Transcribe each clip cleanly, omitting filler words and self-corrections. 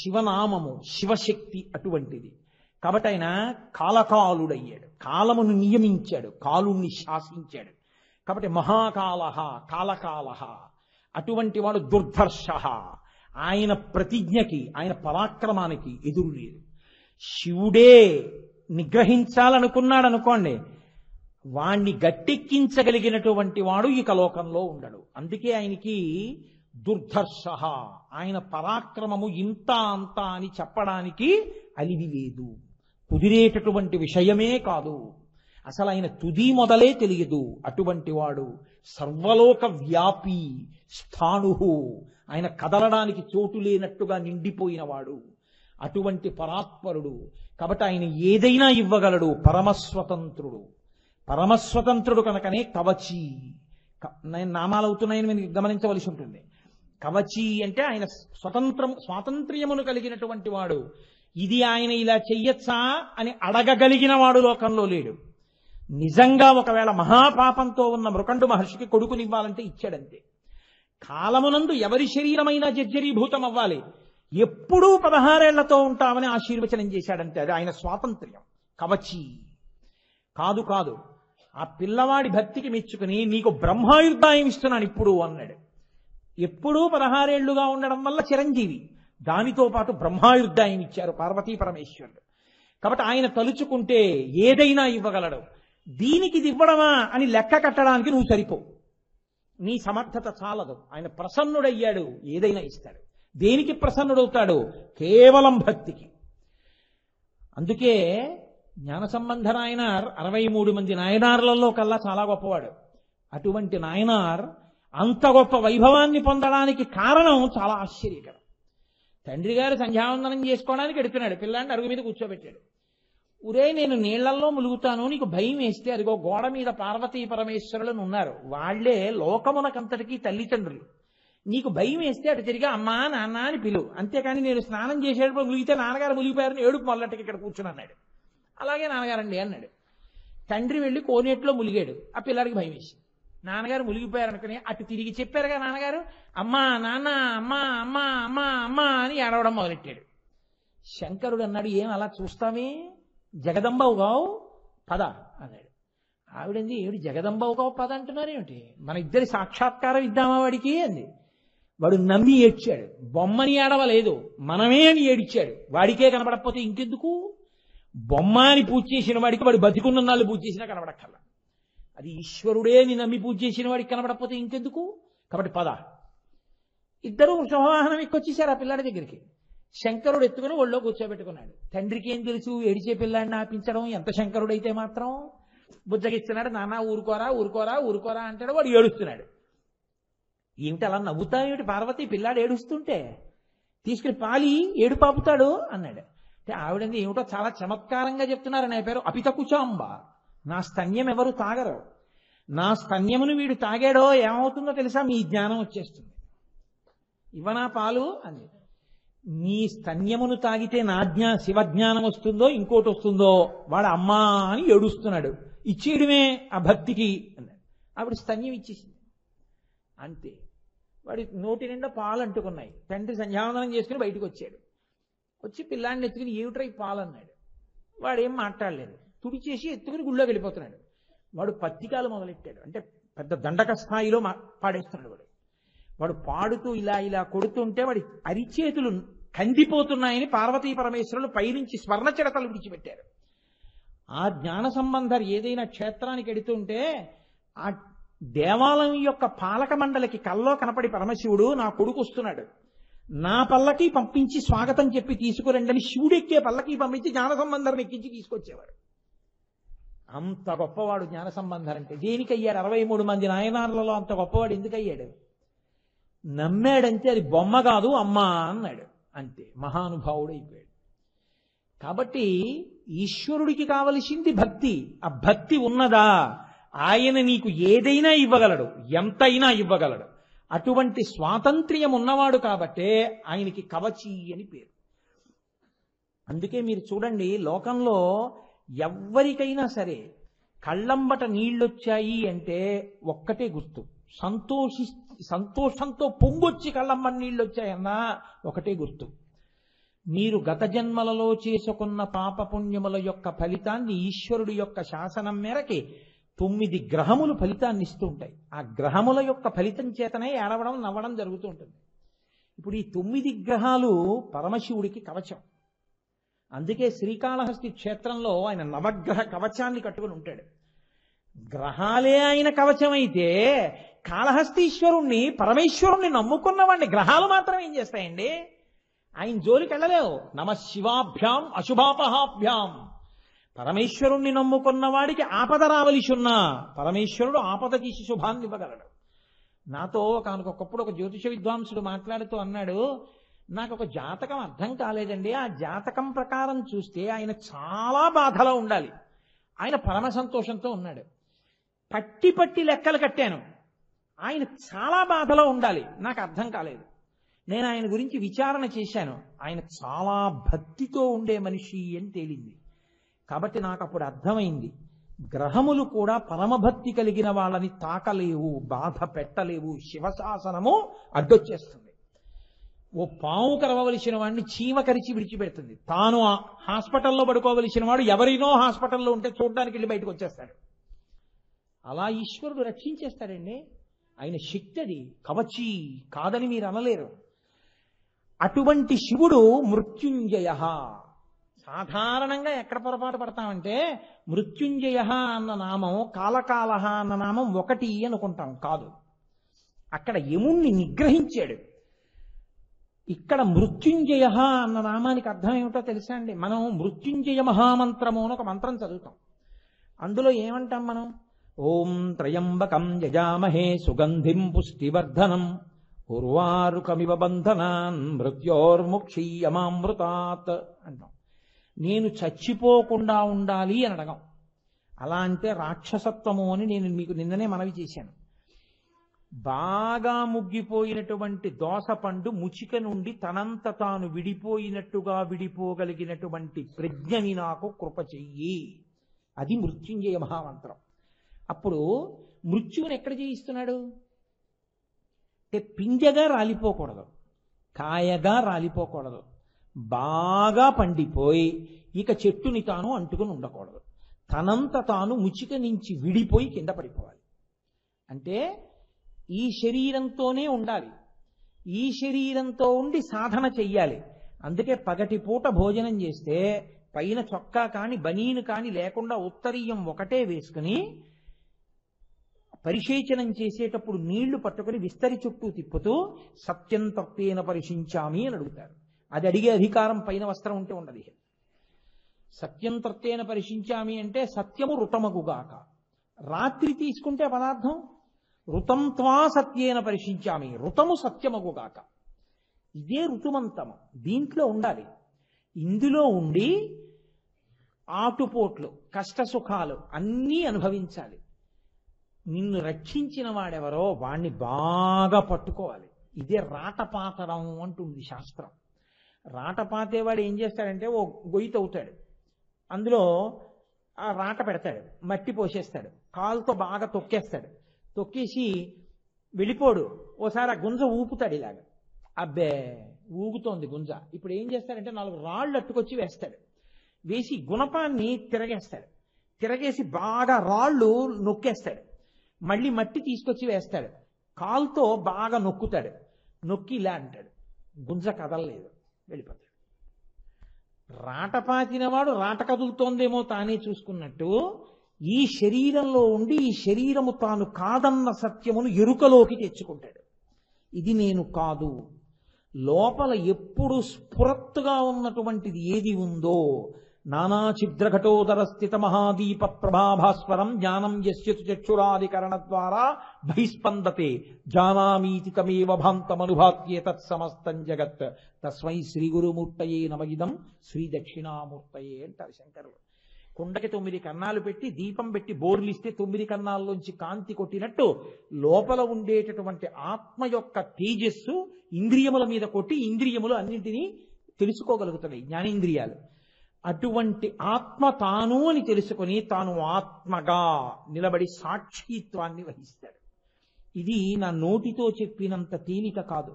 శివనామము శివశక్తి అటువంటిది. కాబట్టి ఆయన కాలకాలుడయ్యాడు, కాలమును నియమించాడు, కాలుణ్ణి శాసించాడు. కాబట్టి మహాకాలః కాలకాలః అటువంటి వాడు దుర్ధర్ష. ఆయన ప్రతిజ్ఞకి ఆయన పరాక్రమానికి ఎదురు లేదు. శివుడే నిగ్రహించాలనుకున్నాడు అనుకోండి, వాణ్ణి గట్టెక్కించగలిగినటువంటి వాడు ఇక లోకంలో ఉండడు. అందుకే ఆయనకి దుర్ధర్ష, ఆయన పరాక్రమము ఇంత అంత అని చెప్పడానికి అలివి లేదు. కుదిరేటటువంటి విషయమే కాదు, అసలు ఆయన తుది మొదలే తెలియదు. అటువంటి వాడు సర్వలోక వ్యాపి స్థాణుహు, ఆయన కదలడానికి చోటు లేనట్టుగా నిండిపోయినవాడు, అటువంటి పరాత్పరుడు. కాబట్టి ఆయన ఏదైనా ఇవ్వగలడు, పరమస్వతంత్రుడు. పరమస్వతంత్రుడు కనుకనే కవచి. నామాలు అవుతున్నాయని మీరు గమనించవలసి ఉంటుంది. కవచి అంటే ఆయన స్వాతంత్ర్యమును కలిగినటువంటి వాడు. ఇది ఆయన ఇలా చెయ్యొచ్చా అని అడగగలిగిన వాడు లోకంలో లేడు. నిజంగా ఒకవేళ మహాపాపంతో ఉన్న మృకండు మహర్షికి కొడుకునివ్వాలంటే ఇచ్చాడంతే. కాలమునందు ఎవరి శరీరమైనా జర్జరీభూతం అవ్వాలి, ఎప్పుడూ 16 ఏళ్లతో ఉంటామని ఆశీర్వచనం చేశాడంతే. అది ఆయన స్వాతంత్ర్యం. కవచి కాదు కాదు, ఆ పిల్లవాడి భక్తికి మెచ్చుకుని నీకు బ్రహ్మాయుర్దాయం ఇస్తున్నాను ఇప్పుడు అన్నాడు. ఎప్పుడూ 16 ఏళ్లుగా ఉండడం వల్ల చిరంజీవి, దానితో పాటు బ్రహ్మాయుర్దాయం ఇచ్చారు పార్వతీ పరమేశ్వరుడు. కాబట్టి ఆయన తలుచుకుంటే ఏదైనా ఇవ్వగలడు. దీనికి ఇది ఇవ్వడమా అని లెక్క కట్టడానికి నువ్వు సరిపోవు, నీ సమర్థత చాలదు. ఆయన ప్రసన్నుడయ్యాడు, ఏదైనా ఇస్తాడు. దేనికి ప్రసన్నుడవుతాడు? కేవలం భక్తికి. అందుకే జ్ఞానసంబంధ నాయనార్ 63 మంది నాయనార్లలో కల్లా చాలా గొప్పవాడు. అటువంటి నాయనార్ అంత గొప్ప వైభవాన్ని పొందడానికి కారణం చాలా ఆశ్చర్యకరం. తండ్రి గారు సంధ్యావందనం చేసుకోవడానికి ఎడుతున్నాడు, పిల్లాన్ని అరుగు మీద కూర్చోబెట్టాడు. ఉరే నేను నీళ్లలో ములుగుతాను, నీకు భయం వేస్తే అదిగో గోడ మీద పార్వతీ పరమేశ్వరులను ఉన్నారు, వాళ్లే లోకమునకంతటికీ తల్లిదండ్రులు. నీకు భయం వేస్తే అటు తిరిగి అమ్మా నాన్న అని పిలువు, అంతేకాని నేను స్నానం చేసేటప్పుడు ములిగితే నాన్నగారు ములిగిపోయారని ఏడుపు మొదలెట్టకి ఇక్కడ కూర్చుని అన్నాడు. అలాగే నాన్నగారండి అన్నాడు. తండ్రి వెళ్ళి కోనేట్లో ములిగాడు, ఆ పిల్లాడికి భయం వేసి నాన్నగారు ములిగిపోయారనుకుని అటు తిరిగి చెప్పారుగా నాన్నగారు, అమ్మా నాన్న అమ్మా అమ్మా అమ్మా అమ్మా అని ఏడవడం మొదలెట్టాడు. శంకరుడు అన్నాడు, ఏం అలా చూస్తామే, జగదంబవుగావు పద అన్నాడు. ఆవిడంది, ఏమిటి జగదంబవుగావు పద అంటున్నారు ఏమిటి, మన ఇద్దరి సాక్షాత్కారం ఇద్దామా వాడికి అంది. వాడు నమ్మి ఏడ్చాడు. బొమ్మని ఏడవలేదు, మనమే అని ఏడిచాడు. వాడికే కనబడకపోతే ఇంకెందుకు? బొమ్మ అని పూజ చేసిన వాడికి వాడు బతికున్న నాళ్ళు పూజ చేసినా కనబడక్కర్లా. అది ఈశ్వరుడే ని నమ్మి పూజ చేసిన వాడికి కనబడకపోతే ఇంకెందుకు? కాబట్టి పద. ఇద్దరు వృషభవాహనం ఎక్కొచ్చేశారు ఆ పిల్లాడి దగ్గరికి. శంకరుడు ఎత్తుకుని ఒళ్ళో కూర్చోబెట్టుకున్నాడు. తండ్రికి ఏం తెలుసు ఏడిచే పిల్లాడిని ఆపించడం, ఎంత శంకరుడైతే మాత్రం. బుజ్జగిస్తున్నాడు, నాన్న ఊరుకోరా ఊరుకోరా ఊరుకోరా అంటాడు. వాడు ఏడుస్తున్నాడు. ఏమిటి అలా నవ్వుతావేమిటి పార్వతి, పిల్లాడు ఏడుస్తుంటే తీసుకుని పాలి ఏడు పాపుతాడు అన్నాడు. అంటే ఆవిడంది, ఏమిటో చాలా చమత్కారంగా చెప్తున్నారు, నా పేరు అపితకుచాంబ, నా స్తన్యం ఎవరు తాగరు, నా స్తన్యమును వీడు తాగాడో ఏమవుతుందో తెలుసా, మీ జ్ఞానం వచ్చేస్తుంది, ఇవ్వనా పాలు అంది. నీ స్తన్యమును తాగితే నా శివజ్ఞానం వస్తుందో ఇంకోటి వస్తుందో, వాడు అమ్మా అని ఏడుస్తున్నాడు, ఇచ్చేయడమే ఆ భక్తికి అన్నాడు. ఆవిడ స్తన్యం ఇచ్చేసింది అంతే. వాడి నోటి నిండా పాలు అంటుకున్నాయి. తండ్రి సంధ్యావందనం చేసుకుని బయటకు వచ్చాడు. వచ్చి పిల్లాన్ని ఎత్తుకుని ఏమిట్రై పాలు అన్నాడు. వాడేం మాట్లాడలేదు, తుడిచేసి ఎత్తుకుని గుళ్ళోకి వెళ్ళిపోతున్నాడు. వాడు పత్తికాలు మొదలెట్టాడు, అంటే పెద్ద దండక స్థాయిలో పాడేస్తున్నాడు. వాడు పాడుతూ ఇలా ఇలా కొడుతుంటే వాడి అరిచేతులు కందిపోతున్నాయని పార్వతీ పరమేశ్వరులు పైనుంచి స్వర్ణ చిడతలు విడిచిపెట్టారు. ఆ జ్ఞాన సంబంధం ఏదైనా క్షేత్రానికి ఎడుతుంటే ఆ దేవాలయం యొక్క పాలక మండలికి కల్లో కనపడి పరమశివుడు నా కొడుకు వస్తున్నాడు, నా పల్లకి పంపించి స్వాగతం చెప్పి తీసుకురండి అని శివుడెక్కే పల్లకి పంపించి జ్ఞాన సంబంధాన్ని ఎక్కించి తీసుకొచ్చేవాడు. అంత గొప్పవాడు జ్ఞాన సంబంధం అంటే. దేనికయ్యాడు 63 మంది నాయనార్లలో అంత గొప్పవాడు ఎందుకయ్యాడు? నమ్మాడంటే అది బొమ్మ కాదు అమ్మా అన్నాడు అంతే, మహానుభావుడు అయిపోయాడు. కాబట్టి ఈశ్వరుడికి కావలసింది భక్తి. ఆ భక్తి ఉన్నదా, ఆయన నీకు ఏదైనా ఇవ్వగలడు, ఎంతైనా ఇవ్వగలడు. అటువంటి స్వాతంత్ర్యం ఉన్నవాడు కాబట్టే ఆయనకి కవచి అని పేరు. అందుకే మీరు చూడండి, లోకంలో ఎవ్వరికైనా సరే కళ్ళంబట నీళ్ళొచ్చాయి అంటే ఒక్కటే గుర్తు, సంతోషంతో పొంగొచ్చి కళ్ళంబట నీళ్ళు వచ్చాయన్నా ఒకటే గుర్తు. మీరు గత జన్మలలో చేసుకున్న పాపపుణ్యముల యొక్క ఫలితాన్ని ఈశ్వరుడి యొక్క శాసనం మేరకి 9 గ్రహములు ఫలితాన్ని ఇస్తూ ఉంటాయి. ఆ గ్రహముల యొక్క ఫలితం చేతనే ఏడవడం నవ్వడం జరుగుతూ ఉంటుంది. ఇప్పుడు ఈ 9 గ్రహాలు పరమశివుడికి కవచం. అందుకే శ్రీకాళహస్తి క్షేత్రంలో ఆయన నవగ్రహ కవచాన్ని కట్టుకుని ఉంటాడు. గ్రహాలే ఆయన కవచం అయితే కాళహస్తీశ్వరుణ్ణి పరమేశ్వరుణ్ణి నమ్ముకున్న వాడిని గ్రహాలు మాత్రం ఏం చేస్తాయండి? ఆయన జోలికి వెళ్ళలేవు. నమ శివాభ్యాం అశుభాపహాభ్యాం. పరమేశ్వరుణ్ణి నమ్ముకున్న వాడికి ఆపద రావలసిన్నా పరమేశ్వరుడు ఆపద తీసి శుభాన్ని ఇవ్వగలడు. నాతో ఒకనకొకప్పుడు ఒక జ్యోతిష విద్వాంసుడు మాట్లాడుతూ అన్నాడు, నాకు ఒక జాతకం అర్థం కాలేదండి. ఆ జాతకం ప్రకారం చూస్తే ఆయన చాలా బాధలో ఉండాలి, ఆయన పరమ సంతోషంతో ఉన్నాడు. పట్టి పట్టి లెక్కలు కట్టాను, ఆయన చాలా బాధలో ఉండాలి, నాకు అర్థం కాలేదు. నేను ఆయన గురించి విచారణ చేశాను, ఆయన చాలా భక్తితో ఉండే మనిషి అని తేలింది. కాబట్టి నాకు అప్పుడు అర్థమైంది, గ్రహములు కూడా పరమభక్తి కలిగిన వాళ్ళని తాకలేవు, బాధ పెట్టలేవు. శివశాసనము అడ్డొచ్చేస్తుంది. ఓ పాము కరవలసిన వాడిని చీమ కరిచి విడిచిపెడుతుంది. తాను హాస్పిటల్లో పడుకోవలసిన వాడు ఎవరినో హాస్పిటల్లో ఉంటే చూడడానికి వెళ్ళి బయటకు వచ్చేస్తాడు. అలా ఈశ్వరుడు రక్షించేస్తాడండి. ఆయన శక్తి అది, కవచి కాదని మీరు అనలేరు. అటువంటి శివుడు మృత్యుంజయ. సాధారణంగా ఎక్కడ పొరపాటు పడతామంటే మృత్యుంజయ అన్న నామం కాలకాలహ అన్న నామం ఒకటి అనుకుంటాం. కాదు, అక్కడ యముణ్ణి నిగ్రహించాడు. ఇక్కడ మృత్యుంజయ అన్న నామానికి అర్థం ఏమిటో తెలుసా అండి? మనం మృత్యుంజయ మహామంత్రము అని ఒక మంత్రం చదువుతాం. అందులో ఏమంటాం మనం? ఓం త్రయంబకం యజామహే సుగంధిం పుష్టివర్ధనం ఉర్వారుకమివ బంధనాన్ మృత్యోర్ముక్షీయమామృతాత్ అంటాం. నేను చచ్చిపోకుండా ఉండాలి అని అడగం. అలా అంటే రాక్షసత్వము అని నేను మీకు నిన్ననే మనవి చేశాను. బాగా ముగ్గిపోయినటువంటి దోసపండు ముచిక నుండి తనంత తాను విడిపోయినట్టుగా విడిపోగలిగినటువంటి ప్రజ్ఞని నాకు కృప చెయ్యి. అది మృత్యుంజయ మహామంత్రం. అప్పుడు మృత్యువుని ఎక్కడ జయిస్తున్నాడు అంటే పింజగా రాలిపోకూడదు, కాయగా రాలిపోకూడదు, బాగా పండిపోయి ఇక చెట్టుని తాను అంటుకుని ఉండకూడదు. తనంత తాను ముచిక నుంచి విడిపోయి కింద పడిపోవాలి. అంటే ఈ శరీరంతోనే ఉండాలి, ఈ శరీరంతో ఉండి సాధన చెయ్యాలి. అందుకే పగటి పూట భోజనం చేస్తే పైన చొక్కా కాని బనీను కాని లేకుండా ఉత్తరీయం ఒకటే వేసుకుని పరిశేచనం చేసేటప్పుడు నీళ్లు పట్టుకుని విస్తరి చుట్టూ తిప్పుతూ సత్యం తప్పేన పరిశించామి అని అడుగుతారు. అది అడిగే అధికారం పైన వస్త్రం ఉంటే ఉండదు. సత్యం తప్పేన పరిశించామి అంటే సత్యము ఋతమగుగాక. రాత్రి తీసుకుంటే పదార్థం ఋతం త్వా సత్యేన పరిశించామి, ఋతము సత్యమగుగాక. ఇదే ఋతుమంతము, దీంట్లో ఉండాలి. ఇందులో ఉండి ఆటుపోట్లు కష్టసుఖాలు అన్నీ అనుభవించాలి. నిన్ను రక్షించిన వాడెవరో వాణ్ణి బాగా పట్టుకోవాలి. ఇదే రాటపాతడం అంటుంది శాస్త్రం. రాటపాతేవాడు ఏం చేస్తాడంటే ఓ గొయ్యి తవ్వుతాడు, అందులో ఆ రాట పెడతాడు, మట్టి పోసేస్తాడు, కాలుతో బాగా తొక్కేస్తాడు, తొక్కేసి వెళ్ళిపోడు. ఓసారి ఆ గుంజ ఊపుతాడు ఇలాగ, అబ్బే ఊగుతోంది గుంజ. ఇప్పుడు ఏం చేస్తాడంటే 4 రాళ్ళు అట్టుకొచ్చి వేస్తాడు, వేసి గుణపాన్ని తిరగేస్తాడు, తిరగేసి బాగా రాళ్ళు నొక్కేస్తాడు, మళ్ళీ మట్టి తీసుకొచ్చి వేస్తాడు, కాలుతో బాగా నొక్కుతాడు, నొక్కి ఇలా అంటాడు, గుంజ కదలలేదు, వెళ్ళిపోతాడు. రాటపాతినవాడు రాట కదులుతోందేమో తానే చూసుకున్నట్టు ఈ శరీరంలో ఉండి ఈ శరీరము తాను కాదన్న సత్యమును ఎరుకలోకి తెచ్చుకుంటాడు. ఇది నేను కాదు. లోపల ఎప్పుడు స్ఫురత్తుగా ఉన్నటువంటిది ఏది ఉందో, నానా ఛిద్రఘటోదర స్థిత మహాదీప ప్రభాభాస్వరం జ్ఞానం యస్యతు చక్షురాదికరణ ద్వారా బహిస్పందతే జానామీతి తమేవ భాంతమనుభాత్యే తత్సమస్తం జగత్ తస్మై శ్రీ గురుమూర్తయే నమగిదం శ్రీ దక్షిణామూర్తయే అంటారు శంకరులు. కుండకి 9 కన్నాలు పెట్టి దీపం పెట్టి బోర్లిస్తే 9 కన్నాల్లోంచి కాంతి కొట్టినట్టు లోపల ఉండేటటువంటి ఆత్మ యొక్క తేజస్సు ఇంద్రియముల మీద కొట్టి ఇంద్రియములు అన్నింటినీ తెలుసుకోగలుగుతాయి, జ్ఞానేంద్రియాలు. అటువంటి ఆత్మ తాను అని తెలుసుకుని తాను ఆత్మగా నిలబడి సాక్షిత్వాన్ని వహిస్తాడు. ఇది నా నోటితో చెప్పినంత తేలిక కాదు.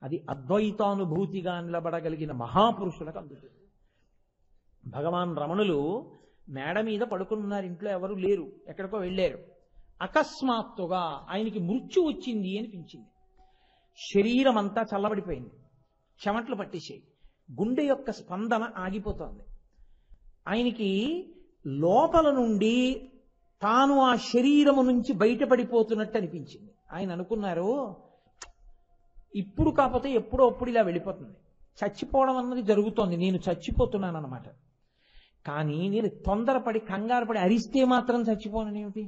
అది అద్వైతానుభూతిగా నిలబడగలిగిన మహాపురుషులకు అందుతుంది. భగవాన్ రమణులు మేడ మీద పడుకున్నారు, ఇంట్లో ఎవరు లేరు, ఎక్కడికో వెళ్ళారు. అకస్మాత్తుగా ఆయనకి మృత్యు వచ్చింది అనిపించింది. శరీరం అంతా చల్లబడిపోయింది, చెమట్లు పట్టేసాయి, గుండె యొక్క స్పందన ఆగిపోతోంది. ఆయనకి లోపల నుండి తాను ఆ శరీరము నుంచి బయటపడిపోతున్నట్టు అనిపించింది. ఆయన అనుకున్నారు, ఇప్పుడు కాకపోతే ఎప్పుడో అప్పుడు ఇలా వెళ్ళిపోతుంది, చచ్చిపోవడం అన్నది జరుగుతోంది, నేను చచ్చిపోతున్నాను అన్నమాట. కానీ నేను తొందరపడి కంగారు పడి అరిస్తే మాత్రం చచ్చిపోనేమిటి,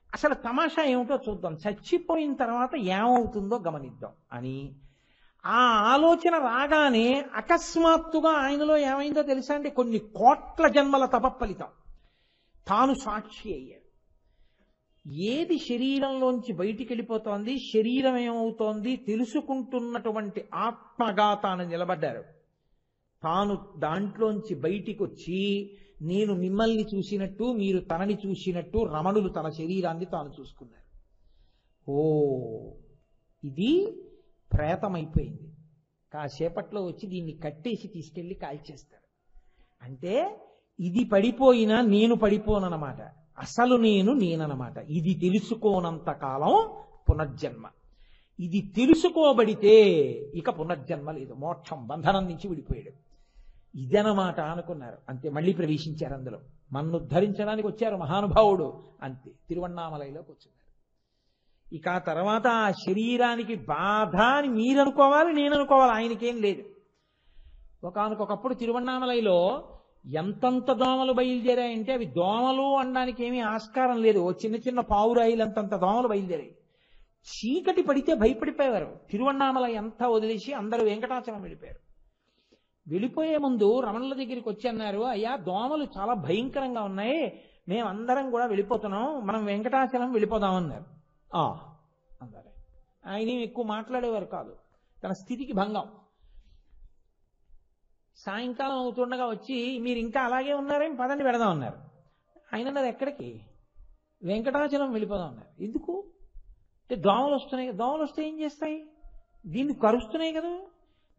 అసలు తమాషా ఏమిటో చూద్దాం, చచ్చిపోయిన తర్వాత ఏమవుతుందో గమనిద్దాం అని ఆ ఆలోచన రాగానే అకస్మాత్తుగా ఆయనలో ఏమైందో తెలుసా అండి, కొన్ని కోట్ల జన్మల తపఫలితం తాను సాక్షి అయ్యాడు. ఏది శరీరంలోంచి బయటికి వెళ్ళిపోతోంది, శరీరం ఏమవుతోంది తెలుసుకుంటున్నటువంటి ఆత్మగాతాన్ని నిలబడ్డారు. తాను దాంట్లోంచి బయటికి వచ్చి, నేను మిమ్మల్ని చూసినట్టు మీరు తనని చూసినట్టు రమణులు తన శరీరాన్ని తాను చూసుకున్నారు. ఓ, ఇది ప్రేతమైపోయింది, కాసేపట్లో వచ్చి దీన్ని కట్టేసి తీసుకెళ్లి కాల్చేస్తారు. అంటే ఇది పడిపోయినా నేను పడిపోనన్నమాట, అసలు నేనన్నమాట. ఇది తెలుసుకోనంత కాలం పునర్జన్మ, ఇది తెలుసుకోబడితే ఇక పునర్జన్మ లేదు, మోక్షం బంధనం నుంచి విడిపోయాడు, ఇదనమాట అనుకున్నారు. అంతే, మళ్ళీ ప్రవేశించారు అందులో. మన్ను ఉద్ధరించడానికి వచ్చారు మహానుభావుడు, అంతే తిరువణ్ణామలైలోకి వచ్చారు. ఇక ఆ తర్వాత ఆ శరీరానికి బాధ అని మీరు అనుకోవాలి, నేను అనుకోవాలి, ఆయనకేం లేదు. ఒకానొకప్పుడు తిరువణ్ణామలైలో ఎంతంత దోమలు బయలుదేరాయంటే అవి దోమలు అనడానికి ఏమీ ఆస్కారం లేదు, ఓ చిన్న చిన్న పావురాయిలు అంతంత దోమలు బయలుదేరాయి. చీకటి పడితే భయపడిపోయేవారు. తిరువణ్ణామలై అంతా వదిలేసి అందరూ వెంకటాచలం వెళ్ళిపోయారు. వెళ్ళిపోయే ముందు రమణుల దగ్గరికి వచ్చి అన్నారు, అయ్యా దోమలు చాలా భయంకరంగా ఉన్నాయి, మేమందరం కూడా వెళ్ళిపోతున్నాం, మనం వెంకటాచలం వెళ్ళిపోదామన్నారు. అన్నారు. ఆయన ఎక్కువ మాట్లాడేవారు కాదు, తన స్థితికి భంగం. సాయంకాలం అవుతుండగా వచ్చి, మీరు ఇంకా అలాగే ఉన్నారేం, పదండి పెడదాం అన్నారు. ఆయన అన్నారు, ఎక్కడికి, వెంకటాచలం వెళ్ళిపోదాం అన్నారు. ఎందుకు అంటే దోమలు వస్తున్నాయి, దోమలు వస్తే ఏం చేస్తాయి, దీన్ని కరుస్తున్నాయి కదా,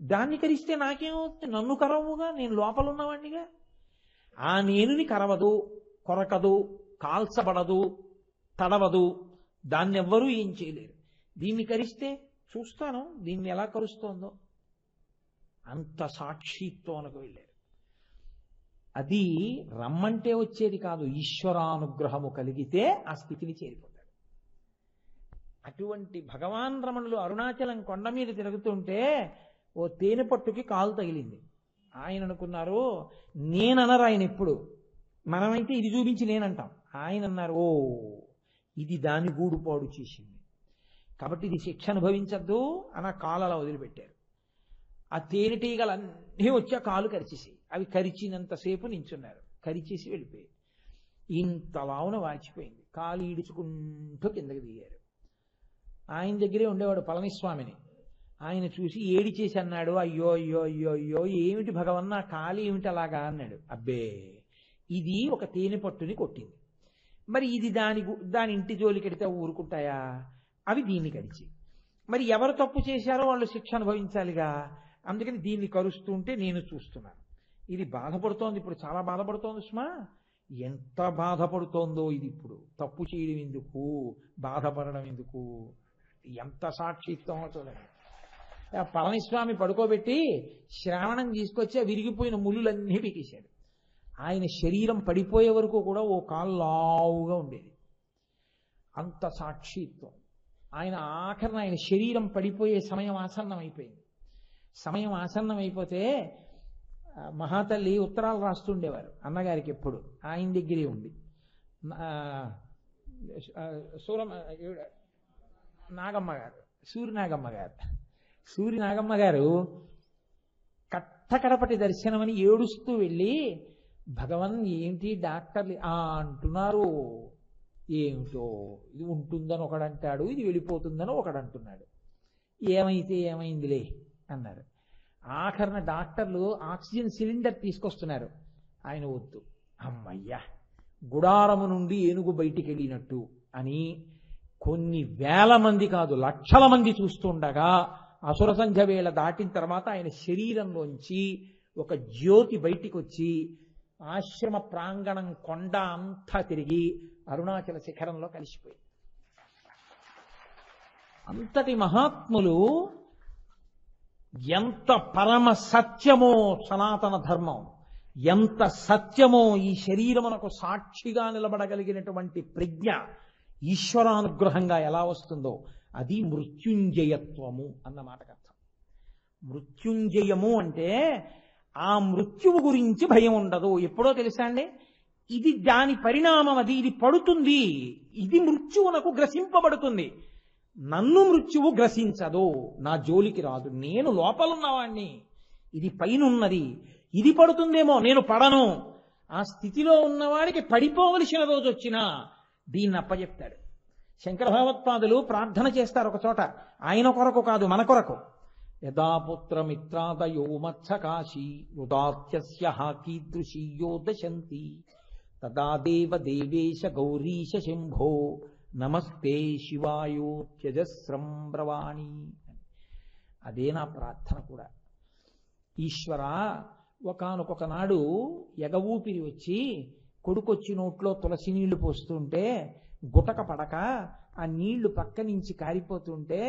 దాన్ని కరిస్తే నాకేమవుతుంది, నన్ను కరవుగా, నేను లోపల ఉన్నవాడినిగా. ఆ నేనుని కరవదు, కొరకదు, కాల్చబడదు, తడవదు, దాన్ని ఎవ్వరూ ఏం చేయలేరు. దీన్ని కరిస్తే చూస్తాను దీన్ని ఎలా కరుస్తోందో, అంత సాక్షిత్వానికి వెళ్ళారు. అది రమ్మంటే వచ్చేది కాదు, ఈశ్వరానుగ్రహము కలిగితే ఆ స్థితిని చేరిపోతాడు. అటువంటి భగవాన్ రమణులు అరుణాచలం కొండ మీద తిరుగుతుంటే ఓ తేనె పట్టుకి కాలు తగిలింది. ఆయన అనుకున్నారు, నేననరు ఆయన ఎప్పుడు, మనమైతే ఇది చూపించి నేనంటాం, ఆయన అన్నారు, ఓ ఇది దాని గూడుపాడు చేసింది కాబట్టి ఇది శిక్ష అనుభవించద్దు అని ఆ కాలు అలా వదిలిపెట్టారు. ఆ తేనెటీగలన్నీ వచ్చి ఆ కాలు కరిచేసి, అవి కరిచినంతసేపు నించున్నారు, కరిచేసి వెళ్ళిపోయాయి. ఇంతలావున వాచిపోయింది, కాలు ఈడుచుకుంటూ కిందకి దిగారు. ఆయన దగ్గరే ఉండేవాడు పళనిస్వామిని. ఆయన చూసి ఏడి చేసి అన్నాడు, అయ్యో అయ్యో అయ్యో అయ్యో ఏమిటి భగవన్న కాలు ఏమిటి అలాగా అన్నాడు. అబ్బే, ఇది ఒక తేనె పట్టుని కొట్టింది, మరి ఇది దాని ఇంటి జోలికెడితే ఊరుకుంటాయా, అవి దీన్ని కరిచి, మరి ఎవరు తప్పు చేశారో వాళ్ళు శిక్ష అనుభవించాలిగా, అందుకని దీన్ని కరుస్తుంటే నేను చూస్తున్నాను. ఇది బాధపడుతోంది, ఇప్పుడు చాలా బాధపడుతోంది సుమా, ఎంత బాధపడుతోందో ఇది, ఇప్పుడు తప్పు చేయడం ఎందుకు, బాధపడడం ఎందుకు, ఎంత సాక్షిత్వమో చూడండి. పళనిస్వామి పడుకోబెట్టి శ్రావణం తీసుకొచ్చి విరిగిపోయిన ముళ్ళులన్నీ పీకేశాడు. ఆయన శరీరం పడిపోయే వరకు కూడా ఓ కాలు లావుగా ఉండేది, అంత సాక్షిత్వం. ఆయన ఆఖరణ ఆయన శరీరం పడిపోయే సమయం ఆసన్నం అయిపోయింది. సమయం ఆసన్నం అయిపోతే మహాతల్లి ఉత్తరాలు రాస్తుండేవారు అన్నగారికి, ఎప్పుడు ఆయన దగ్గరే ఉండి. నాగమ్మ గారు, సూరి నాగమ్మ గారు కట్టకడపటి దర్శనమని ఏడుస్తూ వెళ్ళి, భగవన్ ఏంటి డాక్టర్లు అంటున్నారు, ఏమిటో ఇది ఉంటుందని ఒకడంటాడు, ఇది వెళ్ళిపోతుందని ఒకడంటున్నాడు, ఏమైతే ఏమైందిలే అన్నారు. ఆఖరణ డాక్టర్లు ఆక్సిజన్ సిలిండర్ తీసుకొస్తున్నారు, ఆయన వద్దు, అమ్మయ్యా గుడారము నుండి ఏనుగు బయటికి వెళ్ళినట్టు అని కొన్ని వేల మంది కాదు లక్షల మంది చూస్తుండగా అసుర సంధ్య వేళ దాటిన తర్వాత ఆయన శరీరంలోంచి ఒక జ్యోతి బయటికి వచ్చి ఆశ్రమ ప్రాంగణం కొండ అంతా తిరిగి అరుణాచల శిఖరంలో కలిసిపోయి. అంతటి మహాత్ములు ఎంత పరమ సత్యమో సనాతన ధర్మం, ఎంత సత్యమో ఈ శరీరమునకు సాక్షిగా నిలబడగలిగినటువంటి ప్రజ్ఞ ఈశ్వరానుగ్రహంగా ఎలా వస్తుందో అది మృత్యుంజయత్వము అన్న మాటకు అర్థం. మృత్యుంజయము అంటే ఆ మృత్యువు గురించి భయం ఉండదు. ఎప్పుడో తెలుసా అండి, ఇది దాని పరిణామం, అది ఇది పడుతుంది, ఇది మృత్యువునకు గ్రసింపబడుతుంది. నన్ను మృత్యువు గ్రసించదు, నా జోలికి రాదు, నేను లోపలున్నవాణ్ణి, ఇది పైనున్నది, ఇది పడుతుందేమో, నేను పడను. ఆ స్థితిలో ఉన్నవాడికి పడిపోవలసిన రోజు వచ్చినా దీన్ని అప్పచెప్తాడు. శంకర భగవత్పాదులు ప్రార్థన చేస్తారు ఒక చోట, ఆయన కొరకు కాదు, మన కొరకు. యదాపుత్రమిత్రాదయో మత్సకాశీ ఉదాత్యస్య కీదృశీయో దశంతి తదా దేవ దేవేశ గౌరీశ శంభో నమస్తే శివాయో త్యజస్రం బ్రవాణి. అదే నా ప్రార్థన కూడా. ఈశ్వర, ఒకానొక నాడు ఎగ ఊపిరి వచ్చి కొడుకొచ్చి నోట్లో తులసి నీళ్లు పోస్తుంటే గుటక పడక ఆ నీళ్లు పక్క నుంచి కారిపోతుంటే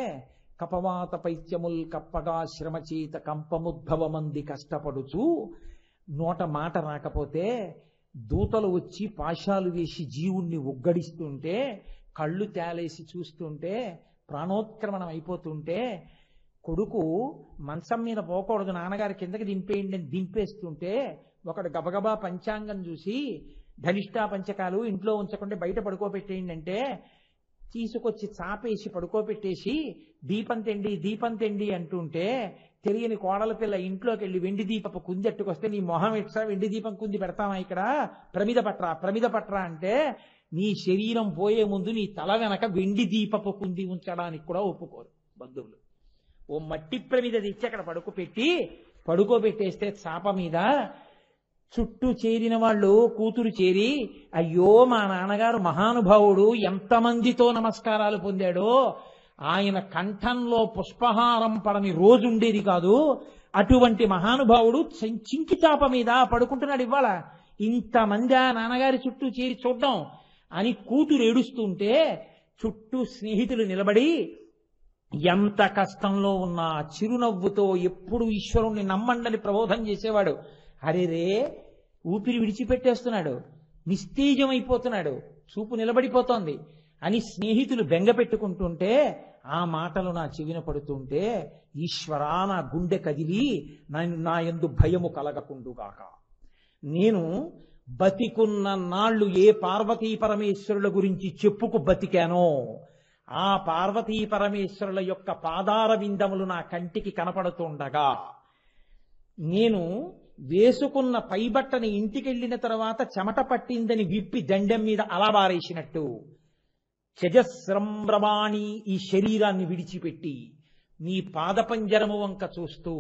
కపవాత పైత్యముల్ కప్పగా శ్రమచేత కంపముద్భవమంది కష్టపడుచు నోట మాట రాకపోతే దూతలు వచ్చి పాశాలు వేసి జీవుణ్ణి ఉగ్గడిస్తుంటే కళ్ళు తేలేసి చూస్తుంటే ప్రాణోత్క్రమణం అయిపోతుంటే కొడుకు మంచం మీద పోకూడదు, నాన్నగారి కిందకి దింపేయండి అని దింపేస్తుంటే ఒకడు గబగబా పంచాంగం చూసి ధనిష్టా పంచకాలు ఇంట్లో ఉంచకుండా బయట పడుకోబెట్టేయండి అంటే తీసుకొచ్చి చాపేసి పడుకోబెట్టేసి దీపం తెండి అంటుంటే తెలియని కోడల పిల్ల ఇంట్లోకి వెళ్ళి వెండి దీపపు కుంది అట్టుకొస్తే నీ మొహం ఎట్లా వెండి దీపం కుంది పెడతామా ఇక్కడ, ప్రమిద పట్రా అంటే నీ శరీరం పోయే ముందు నీ తల వెనక వెండి దీపపు కుంది ఉంచడానికి కూడా ఒప్పుకోరు బంధువులు. ఓ మట్టి ప్రమిద తెచ్చి అక్కడ పడుకోబెట్టేస్తే చాప మీద చుట్టూ చేరిన వాళ్ళు కూతురు చేరి, అయ్యో మా నాన్నగారు మహానుభావుడు, ఎంతమందితో నమస్కారాలు పొందాడో, ఆయన కంఠంలో పుష్పహారం పడని రోజు ఉండేది కాదు, అటువంటి మహానుభావుడు చింకి చాప మీద పడుకుంటున్నాడు ఇవాళ, ఇంతమంది ఆ నాన్నగారి చుట్టూ చేరి చూద్దాం అని కూతురు ఏడుస్తుంటే చుట్టూ స్నేహితులు నిలబడి ఎంత కష్టంలో ఉన్నా చిరునవ్వుతో ఎప్పుడు ఈశ్వరుణ్ణి నమ్మండని ప్రబోధం చేసేవాడు. అరేరే, ఊపిరి విడిచిపెట్టేస్తున్నాడు, నిస్తేజమైపోతున్నాడు, చూపు నిలబడిపోతోంది అని స్నేహితులు బెంగ పెట్టుకుంటుంటే ఆ మాటలు నా చెవిన పడుతుంటే ఈశ్వరా, నా గుండె కదిలి నా యందు భయము కలగకుండుగాక. నేను బతికున్న నాళ్లు ఏ పార్వతీ పరమేశ్వరుల గురించి చెప్పుకు బతికానో ఆ పార్వతీ పరమేశ్వరుల యొక్క పాదార విందములు నా కంటికి కనపడుతుండగా నేను వేసుకున్న పైబట్టని ఇంటికెళ్ళిన తర్వాత చెమట పట్టిందని విప్పి దండెం మీద అలా బారేసినట్టు త్యజస్రంభ్రమాణి ఈ శరీరాన్ని విడిచిపెట్టి నీ పాదపంజరము వంక చూస్తూ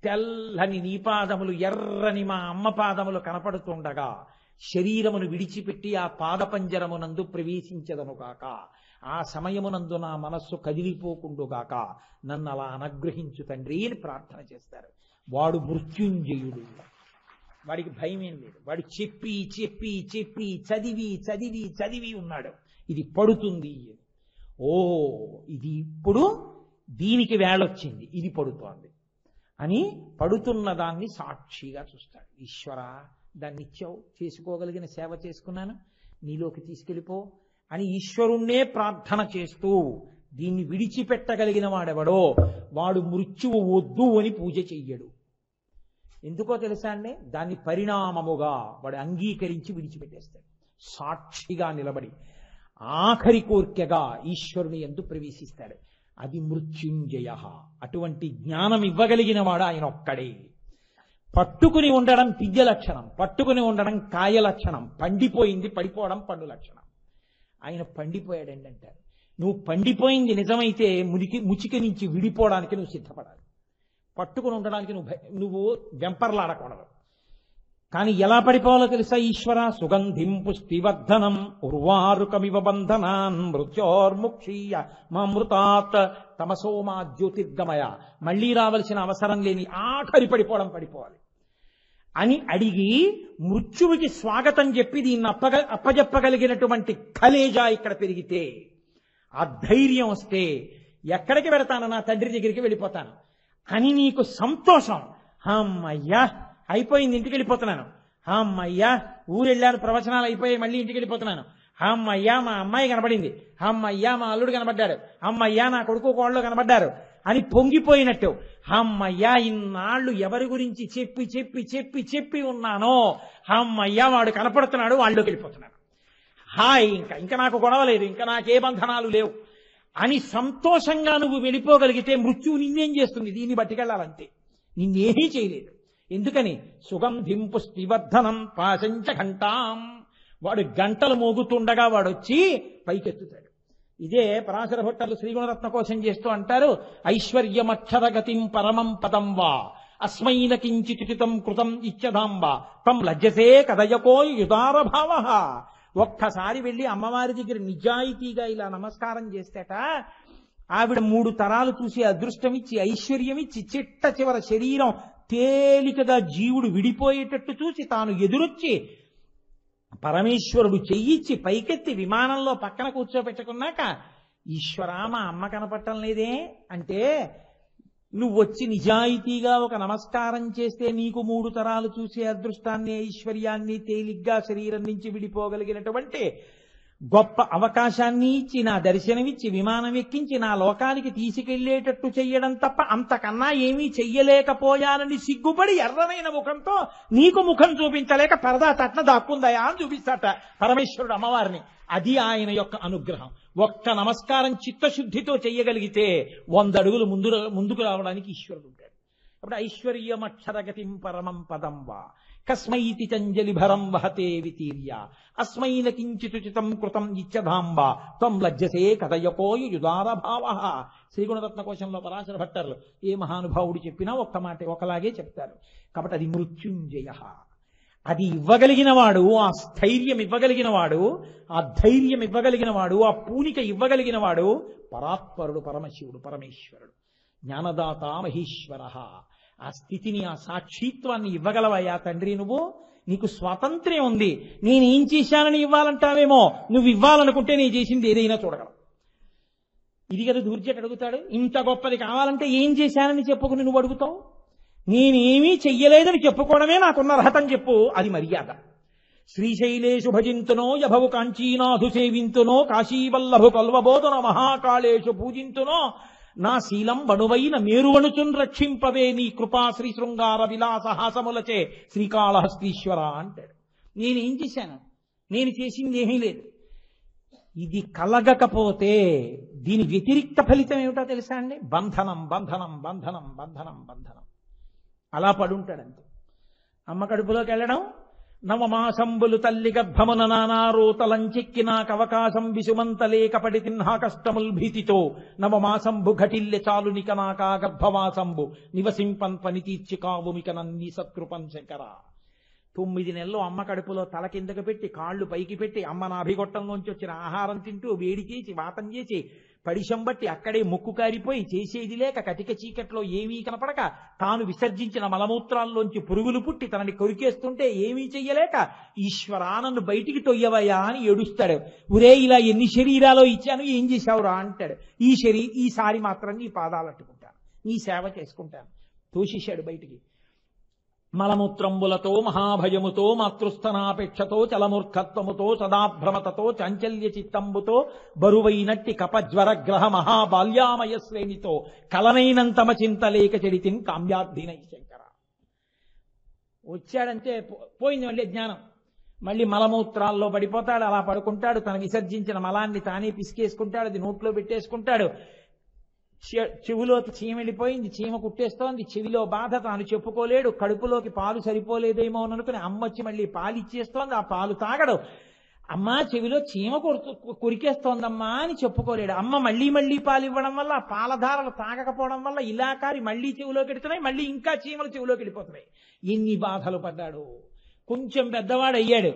తెల్లని నీ పాదములు ఎర్రని మా అమ్మ పాదములు కనపడుతుండగా శరీరమును విడిచిపెట్టి ఆ పాదపంజరమునందు ప్రవేశించదనుగాక. ఆ సమయమునందు నా మనస్సు కదిలిపోకుండుగాక, నన్ను అలా అనుగ్రహించు తండ్రి అని ప్రార్థన చేస్తారు. వాడు మృత్యుంజయుడు, వాడికి భయం ఏం లేదు. వాడు చెప్పి చెప్పి చెప్పి చదివి చదివి చదివి ఉన్నాడు, ఇది పడుతుంది, ఓ ఇది ఇప్పుడు దీనికి వేళొచ్చింది, ఇది పడుతోంది అని పడుతున్న దాన్ని సాక్షిగా చూస్తాడు. ఈశ్వర, దాన్ని ఇచ్చావు, చేసుకోగలిగిన సేవ చేసుకున్నాను, నీలోకి తీసుకెళ్ళిపో అని ఈశ్వరుణ్ణే ప్రార్థన చేస్తూ దీన్ని విడిచిపెట్టగలిగిన వాడెవడో వాడు మృత్యువు వద్దు అని పూజ చెయ్యడు. ఎందుకో తెలుసా అండి, దాన్ని పరిణామముగా వాడు అంగీకరించి విడిచిపెట్టేస్తాడు. సాక్షిగా నిలబడి ఆఖరి కోర్కెగా ఈశ్వరుని యందు ప్రవేశిస్తాడు. అది మృత్యుంజయ. అటువంటి జ్ఞానం ఇవ్వగలిగిన వాడు ఆయన ఒక్కడే. పట్టుకుని ఉండడం పిద్య లక్షణం, పట్టుకుని ఉండడం కాయ లక్షణం, పండిపోయింది పడిపోవడం పండు లక్షణం. ఆయన పండిపోయాడండి అంటారు. నువ్వు పండిపోయింది నిజమైతే ముచిక నుంచి విడిపోవడానికి నువ్వు సిద్ధపడాలి. పట్టుకుని ఉండడానికి నువ్వు వెంపర్లాడకూడదు. కానీ ఎలా పడిపోవాలో తెలుసా ఈశ్వర? సుగంధిం పుష్టివర్ధనం ఉర్వారుకమివ బంధనాన్ మృత్యోర్ముక్షీయ మామృతాత్ తమసోమా జ్యోతిర్గమయ. మళ్లీ రావలసిన అవసరం లేని ఆఖరి పడిపోవాలి అని అడిగి మృత్యువుకి స్వాగతం చెప్పి దీన్ని అప్పజెప్పగలిగినటువంటి కలేజా ఇక్కడ పెరిగితే, ఆ ధైర్యం వస్తే ఎక్కడికి వెళతాను? నా తండ్రి దగ్గరికి వెళ్ళిపోతాను అని నీకు సంతోషం. అమ్మయ్యా అయిపోయింది, ఇంటికి వెళ్ళిపోతున్నాను. అమ్మయ్యా ఊరెళ్ళాను, ప్రవచనాలు అయిపోయి మళ్ళీ ఇంటికి వెళ్ళిపోతున్నాను. అమ్మయ్యా మా అమ్మాయి కనబడింది, అమ్మయ్యా మా అల్లుడు కనబడ్డాడు, అమ్మయ్యా నా కొడుకు కోళ్ళు కనబడ్డారు అని పొంగిపోయినట్టు. అమ్మయ్యా ఇన్నాళ్ళు ఎవరి గురించి చెప్పి చెప్పి చెప్పి చెప్పి ఉన్నానో, అమ్మయ్యా వాడు కనపడుతున్నాడు, వాళ్ళలోకి వెళ్ళిపోతున్నాడు. హాయ్, ఇంకా నాకు గొడవ లేదు, ఇంకా నాకే బంధనాలు లేవు అని సంతోషంగా నువ్వు వెళ్ళిపోగలిగితే మృత్యువు నిన్నేం చేస్తుంది? దీన్ని బట్టికెళ్ళాలంతే, నిన్నేమీ చేయలేదు. ఎందుకని? సుగంధిం పుష్టివర్ధనం పాశంచ ఘంటాం. వాడు గంటలు మోగుతుండగా వాడొచ్చి పైకెత్తుతాడు. ఇదే పరాశర భట్టర్లు శ్రీగుణరత్న కోసం చేస్తూ అంటారు, ఐశ్వర్యమక్షరగతిం పరమం పదం వా అస్మైన కించితుచితం కృతం ఇచ్చదాంబ తం లజ్జసే కదయకో యుదార భావ. ఒక్కసారి వెళ్ళి అమ్మవారి దగ్గర నిజాయితీగా ఇలా నమస్కారం చేస్తేట ఆవిడ 3 తరాలు చూసి అదృష్టమిచ్చి ఐశ్వర్యమిచ్చి చిట్ట చివర శరీరం తేలికగా జీవుడు విడిపోయేటట్టు చూసి తాను ఎదురొచ్చి పరమేశ్వరుడు చెయ్యిచ్చి పైకెత్తి విమానంలో పక్కన కూర్చోబెట్టుకున్నాక, ఈశ్వరా మా అమ్మ కనపడటం లేదే అంటే, నువ్వు వచ్చి నిజాయితీగా ఒక నమస్కారం చేస్తే నీకు 3 తరాలు చూసే అదృష్టాన్ని ఐశ్వర్యాన్ని తేలిగ్గా శరీరం నుంచి విడిపోగలిగినటువంటి గొప్ప అవకాశాన్ని ఇచ్చి, నా దర్శనమిచ్చి విమానం ఎక్కించి నా లోకానికి తీసుకెళ్లేటట్టు చెయ్యడం తప్ప అంతకన్నా ఏమీ చెయ్యలేకపోయానని సిగ్గుపడి ఎర్రనైన ముఖంతో నీకు ముఖం చూపించలేక పరదా తట్న దాక్కుందయా అని చూపిస్తాట పరమేశ్వరుడు అమ్మవారిని. అది ఆయన యొక్క అనుగ్రహం. ఒక్క నమస్కారం చిత్తశుద్ధితో చెయ్యగలిగితే 100 అడుగులు ముందుకు రావడానికి ఈశ్వరుడు ఉంటాడు. అప్పుడు ఐశ్వర్యమక్షరగతిం పరమం పదం వా కస్మైతి చంజలి భరం వహతే వితీర్య అస్మైన కించితుచితం కృతం ఇచ్చధాంబ త్వం లజ్జసే కథయకోయు యుదార భావ. శ్రీగుణరత్న కోశంలో పరాశర భట్టర్లు ఏ మహానుభావుడు చెప్పినా ఒక్క మాట ఒకలాగే చెప్తారు. కాబట్టి అది మృత్యుంజయ. అది ఇవ్వగలిగిన వాడు, ఆ స్థైర్యం ఇవ్వగలిగిన వాడు, ఆ ధైర్యం ఇవ్వగలిగిన వాడు, ఆ పూనిక ఇవ్వగలిగిన వాడు పరాత్పరుడు, పరమశివుడు, పరమేశ్వరుడు, జ్ఞానదాత మహేశ్వర. ఆ స్థితిని, ఆ సాక్షిత్వాన్ని ఇవ్వగలవయ్యా తండ్రి నువ్వు. నీకు స్వాతంత్ర్యం ఉంది. నేనేం చేశానని ఇవ్వాలంటావేమో, నువ్వు ఇవ్వాలనుకుంటే నేను చేసింది ఏదైనా చూడగలవు. ఇది కదా దూర్జట అడుగుతాడు. ఇంత గొప్పది కావాలంటే ఏం చేశానని చెప్పుకుని నువ్వు అడుగుతావు. నేనేమీ చెయ్యలేదని చెప్పుకోవడమే నాకున్న అర్హతని చెప్పు, అది మర్యాద. శ్రీశైలేషు భజింతునో యభవు కాంచీనాథు సేవింతునో కాశీవల్లభు కల్వబోధన మహాకాళేషు పూజింతునో నా శీలం బణువైన మేరువణుచున్ రక్షింపవే నీ కృపా శ్రీ శృంగార విలాస హాసములచే శ్రీకాళహస్తీశ్వర అంటాడు. నేనేం చేశాను? నేను చేసింది ఏమీ లేదు. ఇది కలగకపోతే దీని వ్యతిరిక్త ఫలితం ఏమిటో తెలుసా అండి? బంధనం, బంధనం, బంధనం, బంధనం, బంధనం. అలా పడుంటాడంతే. అమ్మ కడుపులోకి వెళ్ళడం, నవమాసంబులు తల్లి గర్భమున నానారోతలంచెక్కినాక అవకాశం విసుమంతలేకపడి తిన్నా కష్టముల్ భీతితో నవమాసంబు ఘటిల్లె చాలునిక నాకా గర్భవాసంబు నివసింపన్ పని తీర్చి కావుమిక నన్ని సత్కృపం శంకర. 9 నెలలు అమ్మ కడుపులో తల కిందకు పెట్టి కాళ్ళు పైకి పెట్టి అమ్మ నాభిగొట్టంలోంచి వచ్చిన ఆహారం తింటూ వేడి చేసి వాతం చేసి పడిశం బట్టి అక్కడే ముక్కు కారిపోయి చేసేది లేక కటిక చీకట్లో ఏమీ కనపడక తాను విసర్జించిన మలమూత్రాల్లోంచి పురుగులు పుట్టి తనని కొరికేస్తుంటే ఏమీ చెయ్యలేక ఈశ్వరా నన్ను బయటికి తొయ్యవయ్యా అని ఏడుస్తాడు. ఉరే ఇలా ఎన్ని శరీరాలో ఇచ్చాను, ఏం చేశావురా అంటాడు. ఈసారి మాత్రం నీ పాదాలు అట్టుకుంటాను, నీ సేవ చేసుకుంటాను. తోసేశాడు బయటికి. మలమూత్రంబులతో మహాభయముతో మాతృస్థనాపేక్షతో చలమూర్ఖత్వముతో సదాభ్రమతతో చాంచల్య చిత్తంబుతో బరువైనట్టి కపజ్వరగ్రహ మహాబాల్యామయ శ్రేణితో కలనైనంతమ చింతలేక చెడితిన్ కామ్యార్థినై శంకర. వచ్చాడంటే పోయింది మళ్ళీ జ్ఞానం. మళ్ళీ మలమూత్రాల్లో పడిపోతాడు, అలా పడుకుంటాడు. తన విసర్జించిన మలాన్ని తానే పిసికేసుకుంటాడు, అది నోట్లో పెట్టేసుకుంటాడు. చెవులోకి చీమ వెళ్ళిపోయింది, చీమ కుట్టేస్తోంది, చెవిలో బాధ తాను చెప్పుకోలేడు. కడుపులోకి పాలు సరిపోలేదేమో అని అనుకుని అమ్మొచ్చి మళ్ళీ పాలు ఇచ్చేస్తోంది, ఆ పాలు తాగడు. అమ్మ చెవిలో చీమ కొరికేస్తోందమ్మా అని చెప్పుకోలేడు. అమ్మ మళ్ళీ మళ్ళీ పాలు ఇవ్వడం వల్ల ఆ పాలధారలు తాగకపోవడం వల్ల ఇలాకారి మళ్ళీ చెవిలోకి ఎడుతున్నాయి, మళ్ళీ ఇంకా చీమలు చెవిలోకి వెళ్ళిపోతున్నాయి. ఎన్ని బాధలు పడ్డాడు. కొంచెం పెద్దవాడయ్యాడు.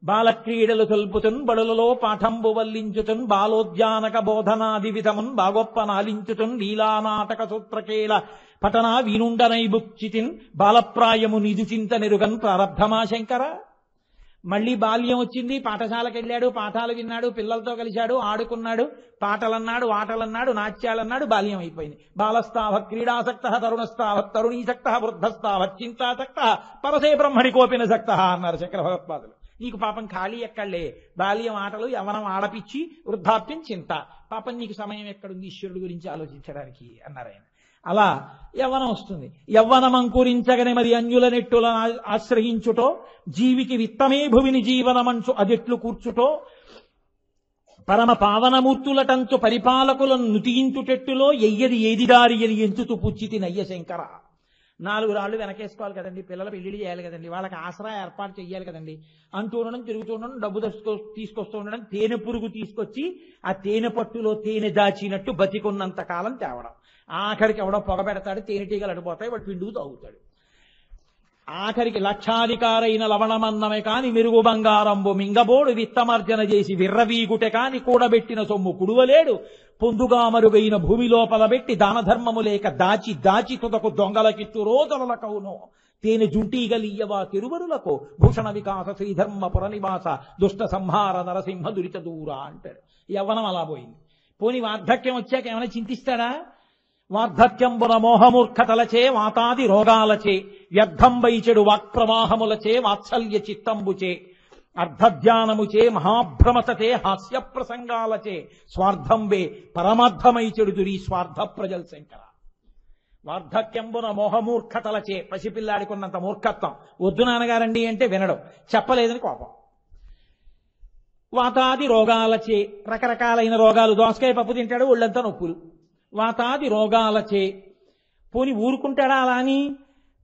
బాలక్రీడలు తొల్పుతున్ బడులలో పాఠంబు వల్లించుతున్ బాలోద్యానక బోధనాది విధమున్ బాగొప్ప నాలించుతున్ లీలానాటక సూత్రకేల పఠనా వీనుండనై బుక్చితిన్ బాలప్రాయము నిధు చింత నిరుగన్ ప్రారబ్ధమా శంకర. మళ్ళీ బాల్యం వచ్చింది, పాఠశాలకు వెళ్ళాడు, పాఠాలు విన్నాడు, పిల్లలతో కలిశాడు, ఆడుకున్నాడు, పాటలన్నాడు, ఆటలన్నాడు, నాట్యాలన్నాడు, బాల్యం అయిపోయింది. బాలస్తావ క్రీడాసక్త తరుణస్తావ తరుణీసక్త వృద్ధస్తావ చింతాసక్త పరసే బ్రహ్మణి కోపిన సక్త అన్నారు శంకర భగవత్పాదులు. నీకు పాపం ఖాళీ ఎక్కడలే, బాల్యం ఆటలు, యవ్వనం ఆడపిచ్చి, వృద్ధాప్యం చింత, పాపం నీకు సమయం ఎక్కడుంది ఈశ్వరుడు గురించి ఆలోచించడానికి అన్నారు ఆయన. అలా యవ్వనం వస్తుంది. యవ్వనం అంకురించగనే మరి అన్యుల నెట్టులను ఆశ్రయించుటో జీవికి విత్తమే భువిని జీవనమంచు అదెట్లు కూర్చుటో పరమ పావనమూర్తులటంచు పరిపాలకులను నుతియించుటెట్టులో ఎయ్యది ఏది దారి అని ఎంచుతూ పుచ్చితి నయ్య శంకర. 4 రాళ్ళు వెనకేసుకోవాలి కదండి, పిల్లల పెళ్లిళ్ళు చేయాలి కదండి, వాళ్ళకి ఆసరా ఏర్పాటు చేయాలి కదండి, అంటూ ఉండడం, తిరుగుతూ ఉండడం, డబ్బు తీసుకొస్తూ ఉండడం, తేనె పురుగు తీసుకొచ్చి ఆ తేనె పట్టులో తేనె దాచినట్టు బతికున్నంత కాలం తేవడం. ఆఖరికి ఎవడో పొగ పెడతాడు, తేనెటీగలు అడిపోతాయి, వాడు పిండుకు తాగుతాడు. ఆఖరికి లక్షాధికారైన లవణమన్నమే కాని మెరుగు బంగారంబు మింగబోడు విత్తమర్జన చేసి విర్రవీగుటె కాని కూడబెట్టిన సొమ్ము కుడువలేడు పొందుగా మరుగైన భూమి లోపల పెట్టి దానధర్మము లేక దాచి దాచి తుదకు దొంగలకిత్తు రోజుల కవును తేనె జుంటీగలియ్యవా తిరువరులకు భూషణ వికాస శ్రీధర్మ పురనివాస దుష్ట సంహార నరసింహ దురిత దూర అంటాడు. యవ్వనం అలా పోయింది. పోని వార్ధక్యం వచ్చాక ఏమైనా చింతిస్తాడా? వార్ధక్యంబున మోహమూర్ఖతలచే వాతాది రోగాలచే వ్యర్థంబై చెడు వాక్ప్రవాహములచే వాత్సల్య చిత్తంబుచే అర్ధధ్యానముచే మహాభ్రమసతే హాస్య ప్రసంగాలచే స్వార్థంబే పరమార్థమై చెడుదురి స్వార్థ ప్రజల్ శంకర. వార్ధక్యంబున మోహమూర్ఖతలచే, పసిపిల్లాడికున్నంత మూర్ఖత్వం. వద్దు నాన్నగారండి అంటే వినడం, చెప్పలేదని కోపం. వాతాది రోగాలచే, రకరకాలైన రోగాలు, దోసకాయ పప్పు తింటాడు ఒళ్ళంతా నొప్పులు, వాతాది రోగాలచే. పోని ఊరుకుంటాడా అలా అని?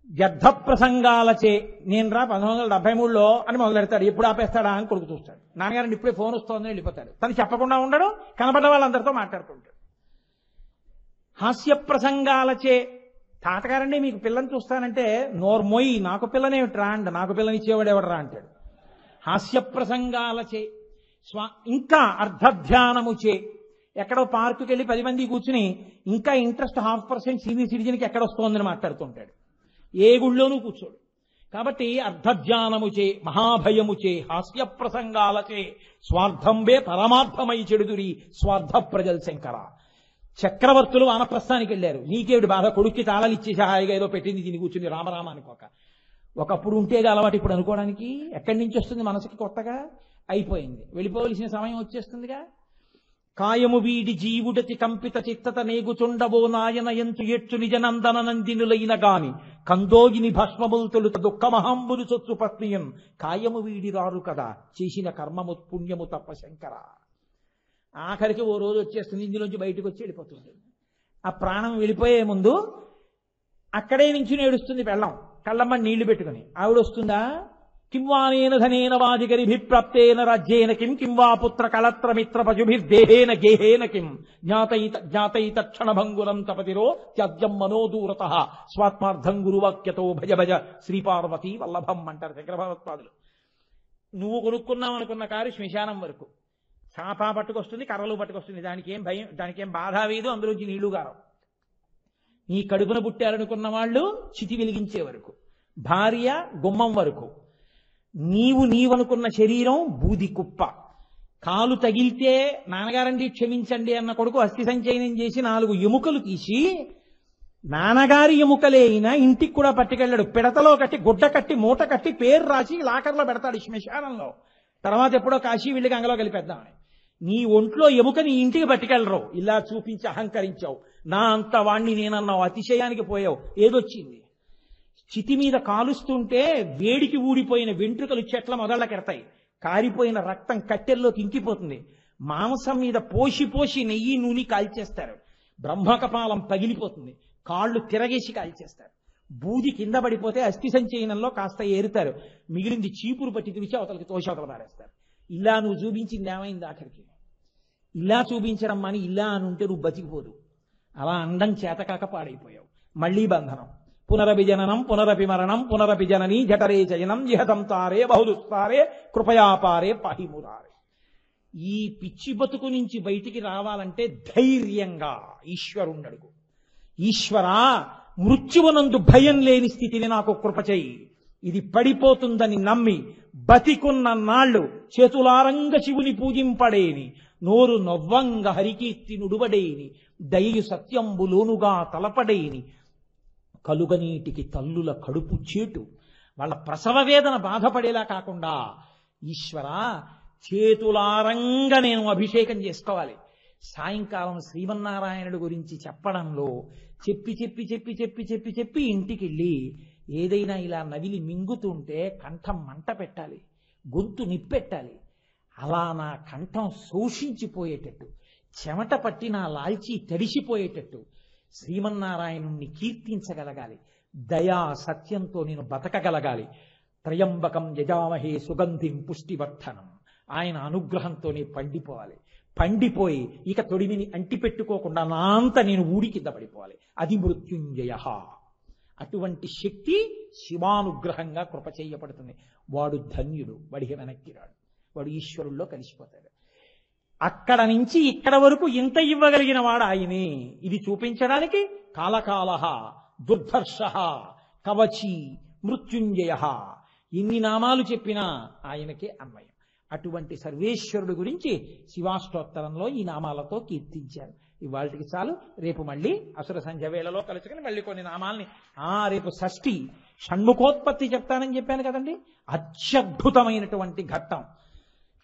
వ్యర్థ ప్రసంగాలచే, నేను రా 1973లో అని మొదలెడతాడు, ఎప్పుడు ఆపేస్తాడా అని కొడుకు చూస్తాడు. నాన్నగారండి ఇప్పుడే ఫోన్ వస్తోందని వెళ్ళిపోతాడు. తను చెప్పకుండా ఉండడు, కనబడ్డ వాళ్ళందరితో మాట్లాడుకుంటాడు. హాస్య ప్రసంగాలచే, తాతగారండి మీకు పిల్లని చూస్తానంటే నోర్మొయ్యి, నాకు పిల్లనేమిట్రా అంట, నాకు పిల్లనిచ్చేవాడు ఎవడరా అంటాడు. హాస్య ప్రసంగాలచే ఇంకా అర్ధధ్యానముచే, ఎక్కడో పార్కుకి వెళ్ళి 10 మంది కూర్చుని ఇంకా ఇంట్రెస్ట్ 0.5% సీనియర్ సిటిజన్కి ఎక్కడొస్తోందని మాట్లాడుతుంటాడు. ఏ గుళ్ళోనూ కూర్చోడు. కాబట్టి అర్ధధ్యానముచే మహాభయముచే హాస్య ప్రసంగాలచే స్వార్థంబే పరమార్థమై చెడుదురి స్వార్థ ప్రజల్ శంకర. చక్రవర్తులు వానప్రస్థానికి వెళ్ళారు. నీకేవిడి బాధ, కొడుక్కి తాళాలు ఇచ్చేసి హాయిగా ఏదో పెట్టింది తిని కూర్చుని రామరామ అనుకోక. ఒకప్పుడు ఉంటేగా అలవాటు, ఇప్పుడు అనుకోవడానికి ఎక్కడి నుంచి వస్తుంది మనసుకి కొత్తగా? అయిపోయింది, వెళ్ళిపోవలసిన సమయం వచ్చేస్తుందిగా. కాయము వీడి జీవుడతి కంపిత చిత్తత నేగుచుండవో నాయన ఎంతు ఎచ్చు నిజనందన నందినులైన గాని కందోగిని భస్మములు తొలుత దుఃఖమహంబులు చొచ్చు పత్నియం కాయము వీడి రారు కదా చేసిన కర్మము పుణ్యము తప్ప శంకర. ఆఖరికి ఓ రోజు వచ్చేస్తుంది, ఇందులోంచి బయటకు వచ్చి వెళ్ళిపోతుంది. ఆ ప్రాణం వెళ్ళిపోయే ముందు అక్కడే నుంచి ఏడుస్తుంది పెళ్ళం, కళ్ళమ్మ నీళ్లు పెట్టుకుని. ఆవిడ వస్తుందా? కింవానేన ధనేన వాదిగరిభిప్రాప్తేన రాజ్యేన కిం కింవా పుత్ర కళత్ర మిత్ర పశుభిర్దేహేన గేహేన కిం జ్ఞాతైత క్షణభంగురం తపతిరో త్యాజ్యం మనోదూరత స్వాత్మార్థం గురువాక్యతో భజ భజ శ్రీపార్వతీ వల్లభం అంటారు శంకర భగవత్పాదులు. నువ్వు కొనుక్కున్నావు అనుకున్న కారు శ్మశానం వరకు చాపా పట్టుకొస్తుంది, కర్రలు పట్టుకొస్తుంది, దానికి ఏం భయం, దానికి ఏం బాధ వేయదు, అందులోంచి నీళ్లు గారం. నీ కడుపున పుట్టారనుకున్న వాళ్ళు చితి వెలిగించే వరకు, భార్య గుమ్మం వరకు, నీవనుకున్న శరీరం బూది కుప్ప. కాలు తగిలితే నాన్నగారండి క్షమించండి అన్న కొడుకు అస్థి సంచయనం చేసి 4 ఎముకలు తీసి నాన్నగారి ఎముకలే అయినా ఇంటికి కూడా పట్టుకెళ్ళాడు. పిడతలో కట్టి, గుడ్డ కట్టి, మూట కట్టి, పేరు రాసి లాకర్లో పెడతాడు శ్మశానంలో. తర్వాత ఎప్పుడో కాశీ వెళ్ళి గంగలో కలిపేద్దామని. నీ ఒంట్లో ఎముక నీ ఇంటికి పట్టుకెళ్ళరు. ఇలా చూపించి అహంకరించావు, నా అంత వాణ్ణి నేనన్నావు, అతిశయానికి పోయావు, ఏదొచ్చింది? చితి మీద కాలుస్తుంటే వేడికి ఊడిపోయిన వెంట్రుకలు చెట్ల మొదళ్ళకెడతాయి, కారిపోయిన రక్తం కట్టెల్లోకి ఇంకిపోతుంది, మాంసం మీద పోసి పోసి నెయ్యి నూనె కాల్చేస్తారు, బ్రహ్మకపాలం పగిలిపోతుంది, కాళ్ళు తిరగేసి కాల్చేస్తారు, బూది కింద పడిపోతే అస్థి సంచయనంలో కాస్త ఏరుతారు, మిగిలింది చీపురు పట్టి తుడిచి అవతలకి తోషవతలు పారేస్తారు. ఇలా నువ్వు చూపించింది ఏమైంది? ఆఖరికి ఇలా చూపించడం అని ఇలా అని ఉంటే నువ్వు బతికిపోదు. అలా అండం చేతకాక పాడైపోయావు. మళ్లీ బంధనం, పునరపి జననం పునరపి మరణం పునరపి జననీ జఠరే చయనం జిహతం తారే బహుదుస్తారే కృపయాపారే పాహిమురారే. ఈ పిచ్చి బతుకు నుంచి బయటికి రావాలంటే ధైర్యంగా ఈశ్వరుండడుగు. ఈశ్వరా, మృత్యువునందు భయం లేని స్థితిని నాకు కృప చెయ్యి. ఇది పడిపోతుందని నమ్మి బతికున్న నాళ్ళు చేతులారంగ శివుని పూజింపడేని, నోరు నవ్వంగ హరికీర్తి నుడువడేని, దయయు సత్యంబులోనుగా తలపడేని, కలుగనీటికి తల్లుల కడుపు చేటు, వాళ్ళ ప్రసవ వేదన బాధపడేలా కాకుండా ఈశ్వరా చేతులారంగ నేను అభిషేకం చేసుకోవాలి. సాయంకాలం శ్రీమన్నారాయణుడు గురించి చెప్పడంలో చెప్పి చెప్పి చెప్పి చెప్పి చెప్పి చెప్పి ఇంటికి వెళ్ళి ఏదైనా ఇలా నవిలి మింగుతుంటే కంఠం మంట పెట్టాలి, గొంతు నిప్పెట్టాలి. అలా నా కంఠం శోషించిపోయేటట్టు, చెమట పట్టి నా లాల్చి తడిసిపోయేటట్టు శ్రీమన్నారాయణుణ్ణి కీర్తించగలగాలి. దయా సత్యంతో నేను బతకగలగాలి. త్రయంబకం యజామహే సుగంధిం పుష్టివర్ధనం, ఆయన అనుగ్రహంతోనే పండిపోవాలి. పండిపోయి ఇక తొడిమిని అంటిపెట్టుకోకుండా నా అంత నేను ఊడి కింద పడిపోవాలి. అది మృత్యుంజయ. అటువంటి శక్తి శివానుగ్రహంగా కృప చేయబడుతుంది. వాడు ధన్యుడు, వాడికి వెనక్కి రాడు, వాడు ఈశ్వరుల్లో కలిసిపోతాడు. అక్కడ నుంచి ఇక్కడ వరకు ఇంత ఇవ్వగలిగిన వాడు ఆయనే. ఇది చూపించడానికి కాలకాలః, దుర్ధర్షః, కవచి, మృత్యుంజయ ఇన్ని నామాలు చెప్పినా ఆయనకే అన్వయం. అటువంటి సర్వేశ్వరుడు గురించి శివాష్టోత్తరంలో ఈ నామాలతో కీర్తించారు. ఇవాళకి చాలు. రేపు మళ్ళీ అసుర సంధ్య వేళలో కలుసుకుని మళ్ళీ కొన్ని నామాల్ని రేపు షష్ఠి షణ్ముఖోత్పత్తి చెప్తానని చెప్పాను కదండి. అత్యద్భుతమైనటువంటి ఘట్టం.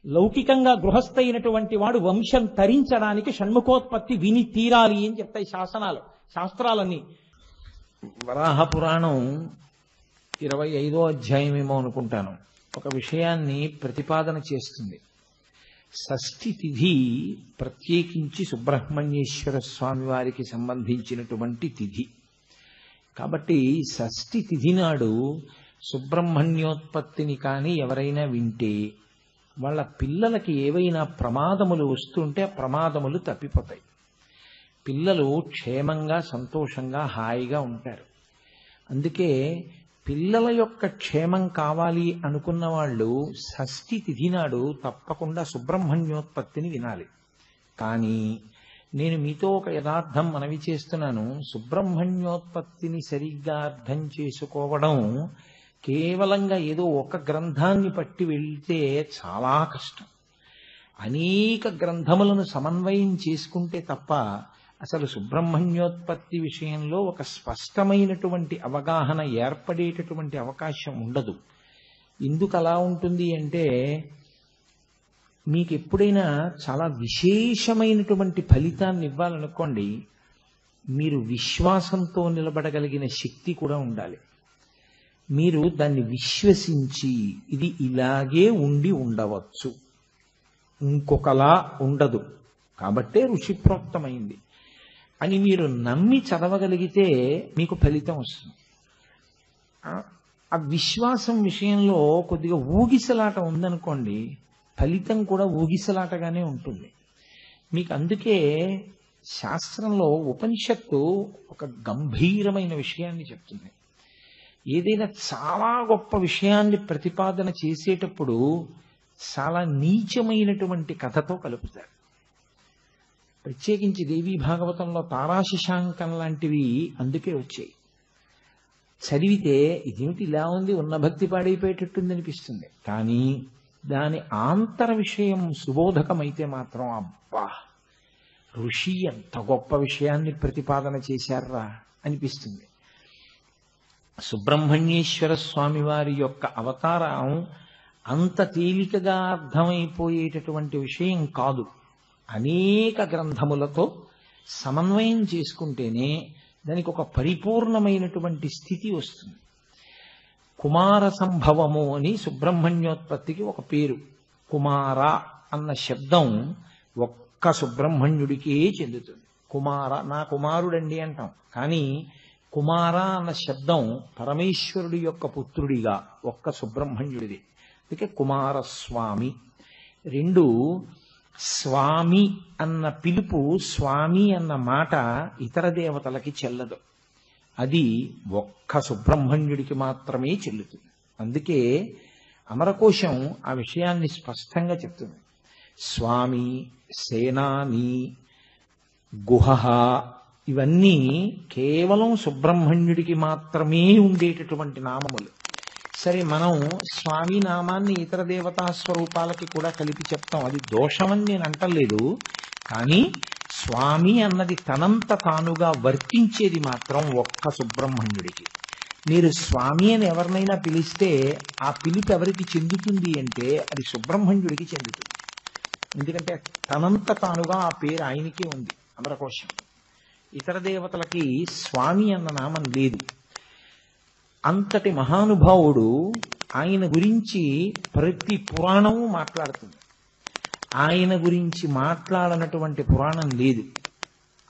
లౌకికంగా గృహస్థైనటువంటి వాడు వంశం తరించడానికి షణ్ముఖోత్పత్తి విని తీరాలి అని చెప్తాయి శాస్త్రాలన్నీ. వరాహ పురాణం 25వ అధ్యాయమేమో అనుకుంటాను, ఒక విషయాన్ని ప్రతిపాదన చేస్తుంది. షష్ఠి తిథి ప్రత్యేకించి సుబ్రహ్మణ్యేశ్వర స్వామి వారికి సంబంధించినటువంటి తిథి కాబట్టి షష్ఠి తిథి నాడు సుబ్రహ్మణ్యోత్పత్తిని కానీ ఎవరైనా వింటే వాళ్ళ పిల్లలకి ఏవైనా ప్రమాదములు వస్తుంటే ఆ ప్రమాదములు తప్పిపోతాయి. పిల్లలు క్షేమంగా సంతోషంగా హాయిగా ఉంటారు. అందుకే పిల్లల యొక్క క్షేమం కావాలి అనుకున్న వాళ్ళు షష్ఠి తిథి నాడు తప్పకుండా సుబ్రహ్మణ్యోత్పత్తిని వినాలి. కానీ నేను మీతో ఒక యథార్థం మనవి చేస్తున్నాను. సుబ్రహ్మణ్యోత్పత్తిని సరిగ్గా అర్థం చేసుకోవడం కేవలంగా ఏదో ఒక గ్రంథాన్ని పట్టి వెళ్తే చాలా కష్టం. అనేక గ్రంథములను సమన్వయం చేసుకుంటే తప్ప అసలు సుబ్రహ్మణ్యోత్పత్తి విషయంలో ఒక స్పష్టమైనటువంటి అవగాహన ఏర్పడేటటువంటి అవకాశం ఉండదు. ఎందుకు అలా ఉంటుంది అంటే, మీకు ఎప్పుడైనా చాలా విశేషమైనటువంటి ఫలితాన్ని ఇవ్వాలనుకోండి, మీరు విశ్వాసంతో నిలబడగలిగిన శక్తి కూడా ఉండాలి. మీరు దాన్ని విశ్వసించి ఇది ఇలాగే ఉండి ఉండవచ్చు, ఇంకొకలా ఉండదు కాబట్టే ఋషిప్రోక్తమైంది అని మీరు నమ్మి చదవగలిగితే మీకు ఫలితం వస్తుంది. ఆ విశ్వాసం విషయంలో కొద్దిగా ఊగిసలాట ఉందనుకోండి, ఫలితం కూడా ఊగిసలాటగానే ఉంటుంది మీకు. అందుకే శాస్త్రంలో ఉపనిషత్తు ఒక గంభీరమైన విషయాన్ని చెప్తుంది. ఏదైనా చాలా గొప్ప విషయాన్ని ప్రతిపాదన చేసేటప్పుడు చాలా నీచమైనటువంటి కథతో కలుపుతారు. ప్రత్యేకించి దేవీ భాగవతంలో తారాశశాంకం లాంటివి అందుకే వచ్చాయి. చదివితే ఇదేమిటి ఇలా ఉంది, ఉన్న భక్తి పాడైపోయేటట్టుంది అనిపిస్తుంది. కానీ దాని ఆంతర విషయం సుబోధకమైతే మాత్రం అబ్బా, ఋషి ఎంత గొప్ప విషయాన్ని ప్రతిపాదన చేశారా అనిపిస్తుంది. సుబ్రహ్మణ్యేశ్వర స్వామి వారి యొక్క అవతారం అంత తేలికగా అర్థమైపోయేటటువంటి విషయం కాదు. అనేక గ్రంథములతో సమన్వయం చేసుకుంటేనే దానికి ఒక పరిపూర్ణమైనటువంటి స్థితి వస్తుంది. కుమార సంభవము అని సుబ్రహ్మణ్యోత్పత్తికి ఒక పేరు. కుమార అన్న శబ్దం ఒక్క సుబ్రహ్మణ్యుడికే చెందుతుంది. కుమార, నా కుమారుడండి అంటాం, కానీ కుమార అన్న శబ్దం పరమేశ్వరుడి యొక్క పుత్రుడిగా ఒక్క సుబ్రహ్మణ్యుడిది. అందుకే కుమారస్వామి. రెండు, స్వామి అన్న పిలుపు, స్వామి అన్న మాట ఇతర దేవతలకి చెల్లదు. అది ఒక్క సుబ్రహ్మణ్యుడికి మాత్రమే చెల్లుతుంది. అందుకే అమరకోశం ఆ విషయాన్ని స్పష్టంగా చెప్తుంది. స్వామి, సేనాని, గుహ ఇవన్నీ కేవలం సుబ్రహ్మణ్యుడికి మాత్రమే ఉండేటటువంటి నామములు. సరే, మనం స్వామి నామాన్ని ఇతర దేవతా స్వరూపాలకి కూడా కలిపి చెప్తాం, అది దోషమని నేను అంటలేదు. కానీ స్వామి అన్నది తనంత తానుగా వర్తించేది మాత్రం ఒక్క సుబ్రహ్మణ్యుడికి. మీరు స్వామి అని ఎవరినైనా పిలిస్తే ఆ పిలుపు ఎవరికి చెందుతుంది అంటే అది సుబ్రహ్మణ్యుడికి చెందుతుంది. ఎందుకంటే తనంత తానుగా ఆ పేరు ఆయనకే ఉంది అమరకోశం. ఇతర దేవతలకి స్వామి అన్న నామం లేదు. అంతటి మహానుభావుడు, ఆయన గురించి ప్రతి పురాణము మాట్లాడుతుంది. ఆయన గురించి మాట్లాడనటువంటి పురాణం లేదు.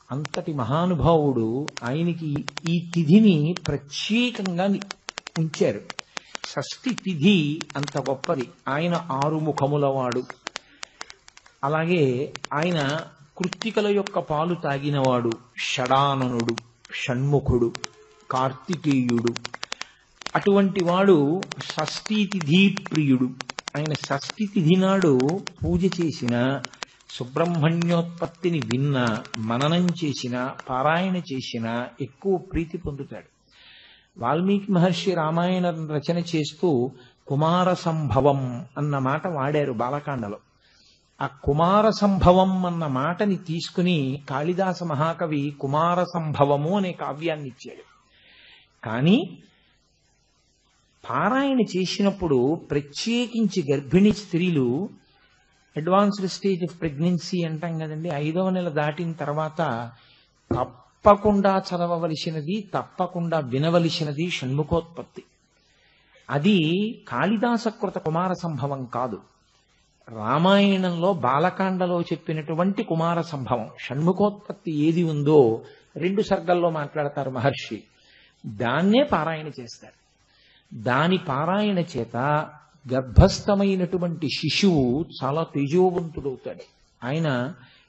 అంతటి మహానుభావుడు, ఆయనకి ఈ తిథిని ప్రత్యేకంగా ఉంచారు. షష్ఠి తిథి అంత గొప్పది. ఆయన 6 ముఖములవాడు. అలాగే ఆయన కృత్తికల యొక్క పాలు తాగినవాడు, షడాననుడు, షణ్ముఖుడు, కార్తికేయుడు. అటువంటి వాడు షష్ఠీ తిథి ప్రియుడు. ఆయన షష్ఠి తిథి నాడు పూజ చేసిన, సుబ్రహ్మణ్యోత్పత్తిని విన్న, మననం చేసిన, పారాయణ చేసిన ఎక్కువ ప్రీతి పొందుతాడు. వాల్మీకి మహర్షి రామాయణ రచన చేస్తూ కుమార సంభవం అన్న మాట వాడారు బాలకాండలో. ఆ కుమార సంభవం అన్న మాటని తీసుకుని కాళిదాస మహాకవి కుమార సంభవము అనే కావ్యాన్ని ఇచ్చాడు. కానీ పారాయణ చేసినప్పుడు ప్రత్యేకించి గర్భిణీ స్త్రీలు, అడ్వాన్స్డ్ స్టేజ్ ఆఫ్ ప్రెగ్నెన్సీ అంటాం కదండి, 5వ నెల దాటిన తర్వాత తప్పకుండా చదవవలసినది, తప్పకుండా వినవలసినది షణ్ముఖోత్పత్తి. అది కాళిదాసకృత కుమార సంభవం కాదు, రామాయణంలో బాలకాండలో చెప్పినటువంటి కుమార సంభవం. షణ్ముఖోత్పత్తి ఏది ఉందో 2 సర్గల్లో మాట్లాడతారు మహర్షి, దాన్నే పారాయణ చేస్తారు. దాని పారాయణ చేత గర్భస్థమైనటువంటి శిశువు చాలా తేజోవంతుడవుతాడు. ఆయన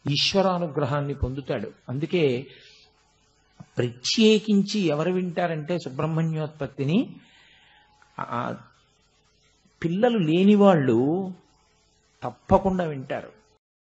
ఈశ్వరానుగ్రహాన్ని పొందుతాడు. అందుకే ప్రత్యేకించి ఎవరు వింటారంటే సుబ్రహ్మణ్యోత్పత్తిని పిల్లలు లేని వాళ్ళు తప్పకుండా వింటారు.